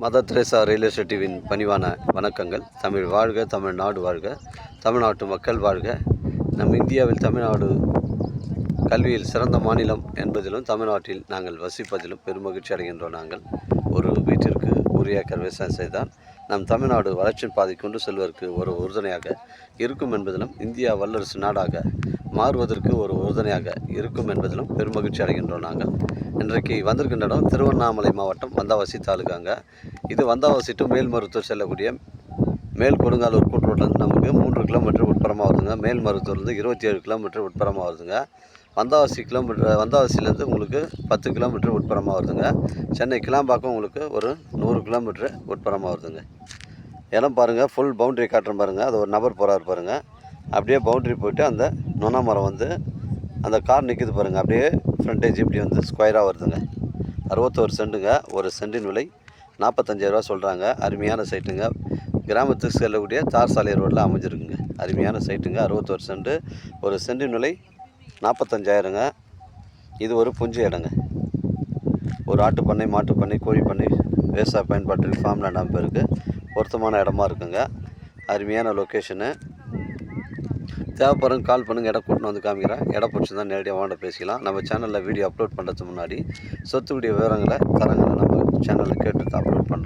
Mother Teresa real estate டிவியின் பணிவான வணக்கங்கள். தமிழ் வாழ்க, தமிழ்நாடு வாழ்க, தமிழ்நாட்டு மக்கள் வாழ்க. நம் இந்தியாவில் தமிழ்நாடு கல்வியில் சிறந்த மாநிலம் என்பதிலும் தமிழ்நாட்டில் நாங்கள் வசிப்பதிலும் பெருமகிழ்ச்சி அடைகின்றோம். நாங்கள் ஒரு வீட்டிற்கு 1 ஏக்கர் விவசாயம் செய்தால் நம் தமிழ்நாடு வளர்ச்சியின் பாதை கொண்டு செல்வதற்கு ஒரு உறுதுணையாக இருக்கும் என்பதிலும், இந்தியா வல்லரசு நாடாக மாறுவதற்கு ஒரு உறுதுணையாக இருக்கும் என்பதிலும் பெருமகிழ்ச்சி அடைகின்றோம். நாங்கள் இன்றைக்கு வந்திருக்கின்ற இடம் திருவண்ணாமலை மாவட்டம் வந்தாவாசி தாலுகாங்க. இது வந்தாவாசி டு மேல்மருவத்தூர் செல்லக்கூடிய மேல் கொடுங்காலூர் கூட்டுரோட்லேருந்து நமக்கு 3 கிலோமீட்டர் உட்புறமாக வருதுங்க. மேல்மருவத்தூர்லேருந்து 27 கிலோமீட்டர் உட்புறமாக வருதுங்க. வந்தாவாசியிலேருந்து உங்களுக்கு 10 கிலோமீட்டர் உட்புறமாக வருதுங்க. சென்னை கிளாம்பாக்கம் உங்களுக்கு ஒரு 100 கிலோமீட்டர் உட்புறமாக வருதுங்க. இடம் பாருங்கள், ஃபுல் பவுண்ட்ரி காட்டுறேன் பாருங்கள். அது ஒரு நபர் போகிறாரு பாருங்கள். அப்படியே பவுண்ட்ரி போய்ட்டு அந்த நொன மரம் வந்து அந்த கார் நிற்கிது பாருங்கள். அப்படியே ஃப்ரண்டேஜ் இப்படி வந்து ஸ்கொயராக வருதுங்க. 61 சென்ட்டுங்க. ஒரு சென்டின் விலை 45,000 சொல்கிறாங்க. அருமையான சைட்டுங்க. கிராமத்துக்கு செல்லக்கூடிய தார் சாலை ரோட்டில் அமைஞ்சிருக்குங்க. அருமையான சைட்டுங்க. 61 சென்ட்டு. ஒரு சென்டின் விலை 45,000ங்க. இது ஒரு புஞ்சு இடங்க. ஒரு ஆட்டுப்பண்ணை, மாட்டுப்பண்ணை, கோழிப்பண்ணை, விவசாய பயன்பாட்டுக்கு ஃபார்ம் லேண்ட் அமைப்பிற்கு பொருத்தமான இடமா இருக்குங்க. அருமையான லொக்கேஷனு. தேவைப்படுறவங்க கால் பண்ணுங்கள். இடம் கூட்டின்னு வந்து காமிக்கிறேன். இடம் பிடிச்சிருந்தால் நேரடியாக வாங்க பேசிக்கலாம். நம்ம சேனலில் வீடியோ அப்லோட் பண்ணுறதுக்கு முன்னாடி சொத்துக்குடைய விவரங்களை தரங்களை நம்ம சேனலில் கேட்டு அப்லோட் பண்ணுறோம்.